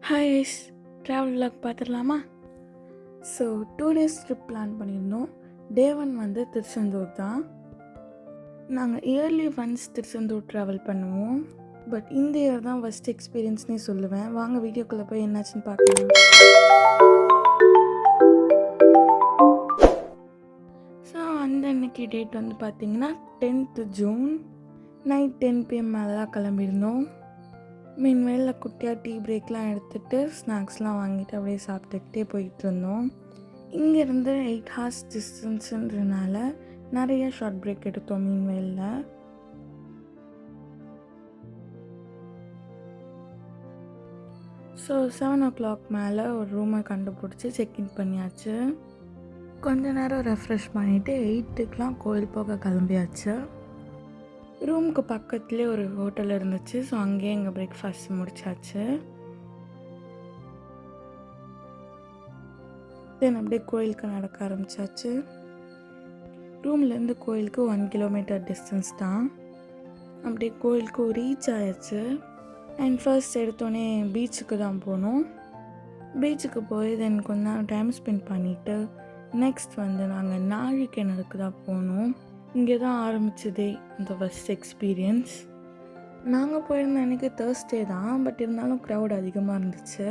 Hi ice, travel vlog பார்த்துடலாமா? So 2 days trip plan பண்ணியிருந்தோம். டே 1 வந்து திருச்செந்தூர் தான். நாங்கள் இயர்லி ஒன்ஸ் திருச்செந்தூர் ட்ராவல் பண்ணுவோம். பட் இந்த இயர் தான் ஃபஸ்ட் எக்ஸ்பீரியன்ஸ்னே சொல்லுவேன். வாங்க வீடியோக்குள்ளே போய் என்னாச்சுன்னு பார்க்கலாம். ஸோ அந்த அன்னைக்கு டேட் வந்து பார்த்திங்கன்னா 10th June நைட் 10 PM மேலே தான் கிளம்பியிருந்தோம். மீன்வேல குட்டியாக டீ பிரேக்லாம் எடுத்துகிட்டு ஸ்நாக்ஸ்லாம் வாங்கிட்டு அப்படியே சாப்பிட்டுக்கிட்டே போயிட்டு இருந்தோம். இங்கேருந்து 8 hours டிஸ்டன்ஸுன்றனால நிறைய ஷார்ட் பிரேக் எடுத்தோம் மீன்வேலில். ஸோ 7 o'clock மேலே ஒரு ரூமை கண்டுபிடிச்சி செக்இன் பண்ணியாச்சு. கொஞ்ச நேரம் ரெஃப்ரெஷ் பண்ணிவிட்டு 8க்குலாம் கோயில் போக கிளம்பியாச்சு. ரூமுக்கு பக்கத்துலேயே ஒரு ஹோட்டல் இருந்துச்சு. ஸோ அங்கேயே எங்கள் பிரேக்ஃபாஸ்ட் முடிச்சாச்சு. தென் அப்படியே கோயிலுக்கு நடக்க ஆரம்பித்தாச்சு. ரூம்லேருந்து கோயிலுக்கு 1 kilometer டிஸ்டன்ஸ் தான். அப்படியே கோயிலுக்கு ரீச் ஆயாச்சு. அண்ட் ஃபர்ஸ்ட் எடுத்தோடனே பீச்சுக்கு தான் போனோம். பீச்சுக்கு போய் தென் கொஞ்ச நேரம் டைம் ஸ்பெண்ட் பண்ணிவிட்டு நெக்ஸ்ட் வந்து நாங்கள் நாழி கிணறுக்கு தான் போனோம். இங்கே தான் ஆரம்பிச்சதே இந்த ஃபஸ்ட் எக்ஸ்பீரியன்ஸ். நாங்கள் போயிருந்த அன்றைக்கி தேர்ஸ்டே தான், பட் இருந்தாலும் க்ரௌட் அதிகமாக இருந்துச்சு.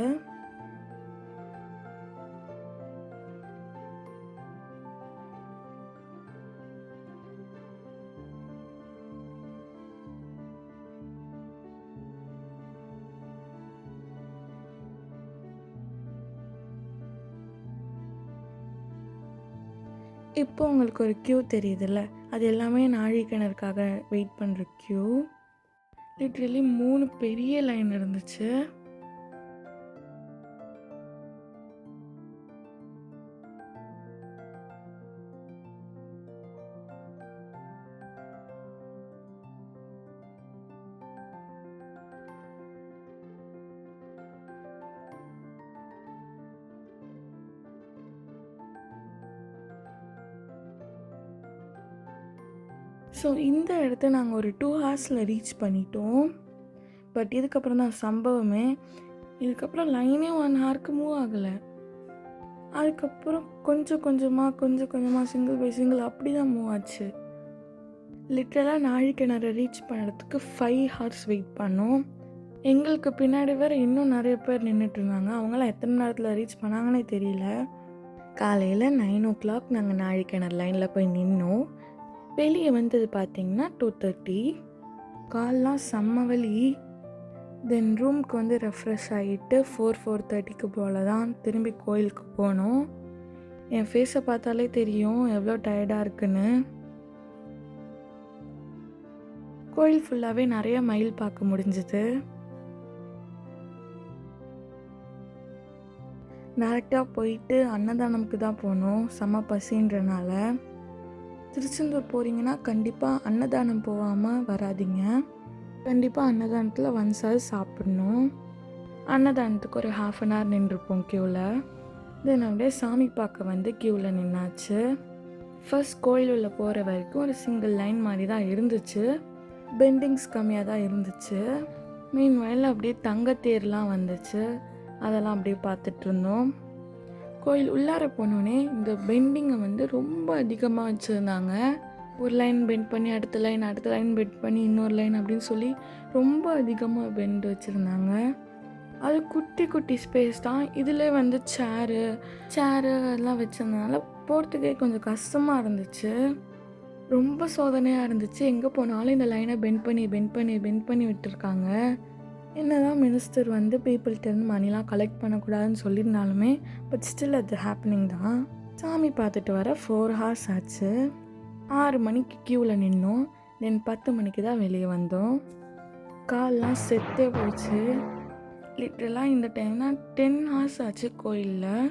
இப்போ உங்களுக்கு ஒரு க்யூ தெரியுதுல்ல, அது எல்லாமே நாழி கிணறுக்காக வெயிட் பண்ணுற க்யூ. லிட்ரலி 3 பெரிய லைன் இருந்துச்சு. ஸோ இந்த இடத்த நாங்கள் ஒரு 2 hours ரீச் பண்ணிட்டோம். பட் இதுக்கப்புறம் தான் சம்பவமே. இதுக்கப்புறம் லைனே 1 hourக்கு மூவ் ஆகலை. அதுக்கப்புறம் கொஞ்சம் கொஞ்சமாக சிங்கிள் பை சிங்கிள் அப்படி தான் மூவ் ஆச்சு. லிட்ரலாக நாழி கிணறு ரீச் பண்ணுறதுக்கு 5 hours வெயிட் பண்ணோம். எங்களுக்கு பின்னாடி வேறு இன்னும் நிறைய பேர் நின்றுட்டு இருந்தாங்க. அவங்களாம் எத்தனை நேரத்தில் ரீச் பண்ணாங்கன்னே தெரியல. காலையில் 9 o'clock நாங்கள் நாழி கிணறு லைனில் போய் நின்னோம். வெளியே வந்தது பார்த்திங்கன்னா 2:30. கால்லாம் செம்ம வலி. தென் ரூமுக்கு வந்து ரெஃப்ரெஷ் ஆகிட்டு 4:30க்கு போல் தான் திரும்பி கோயிலுக்கு போனோம். என் ஃபேஸை பார்த்தாலே தெரியும் எவ்வளோ டயர்டாக இருக்குன்னு. கோயில் ஃபுல்லாகவே நிறைய மயில் பார்க்க முடிஞ்சுது. டேரெக்டாக போயிட்டு அன்னதானம்க்கு தான் போனோம். செம்ம பசின்றனால. திருச்செந்தூர் போகிறீங்கன்னா கண்டிப்பாக அன்னதானம் போகாமல் வராதிங்க. கண்டிப்பாக அன்னதானத்தில் ஒன்ஸாவது சாப்பிட்ணும். அன்னதானத்துக்கு ஒரு 1/2 an hour நின்றுப்போம் க்யூவில். தென் அப்படியே சாமி பார்க்க வந்து க்யூவில் நின்னாச்சு. ஃபர்ஸ்ட் கோயில் உள்ள போகிற வரைக்கும் ஒரு சிங்கிள் லைன் மாதிரி தான் இருந்துச்சு. பெண்டிங்ஸ் கம்மியாக தான் இருந்துச்சு. மீன்வேல அப்படியே தங்கத்தேர்லாம் வந்துச்சு. அதெல்லாம் அப்படியே பார்த்துட்டு இருந்தோம். கோயில் உள்ளார போனோடனே இந்த பெண்டிங்கை வந்து ரொம்ப அதிகமாக வச்சுருந்தாங்க. ஒரு லைன் பெண்ட் பண்ணி அடுத்த லைன் பெண்ட் பண்ணி இன்னொரு லைன் அப்படின்னு சொல்லி ரொம்ப அதிகமாக பெண்ட் வச்சுருந்தாங்க. அது குட்டி குட்டி ஸ்பேஸ் தான். இதில் வந்து சேரு அதெல்லாம் வச்சுருந்தனால போகிறதுக்கே கொஞ்சம் கஷ்டமாக இருந்துச்சு. ரொம்ப சோதனையாக இருந்துச்சு. எங்கே போனாலும் இந்த லைனை பெண்ட் பண்ணி விட்டுருக்காங்க. என்னதான் மினிஸ்டர் வந்து பீப்புள்கிட்டருந்து மணிலாம் கலெக்ட் பண்ணக்கூடாதுன்னு சொல்லியிருந்தாலுமே பட் ஸ்டில் அது ஹேப்பனிங் தான். சாமி பார்த்துட்டு வர 4 hours ஆச்சு. 6 மணிக்கு க்யூவில் நின்னோம். தென் 10 மணிக்கு தான் வெளியே வந்தோம். கால்லாம் செத்தே போச்சு. லிட்ரலாக இந்த டைம்னா 10 hours ஆச்சு கோயிலில்.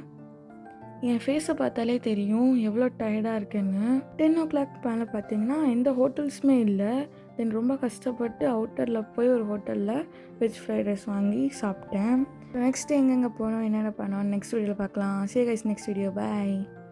என் ஃபேஸை பார்த்தாலே தெரியும் எவ்வளோ டயர்டாக இருக்குன்னு. 10 o'clock மேலே பார்த்தீங்கன்னா எந்த ஹோட்டல்ஸுமே இல்லை. தென் ரொம்ப கஷ்டப்பட்டு அவுட்டரில் போய் ஒரு ஹோட்டலில் வெஜ் ஃப்ரைட் ரைஸ் வாங்கி சாப்பிட்டேன். நெக்ஸ்ட் எங்கெங்கே போனோம் என்னென்ன பண்ணோம் நெக்ஸ்ட் வீடியோவில் பார்க்கலாம். See you guys next video. Bye.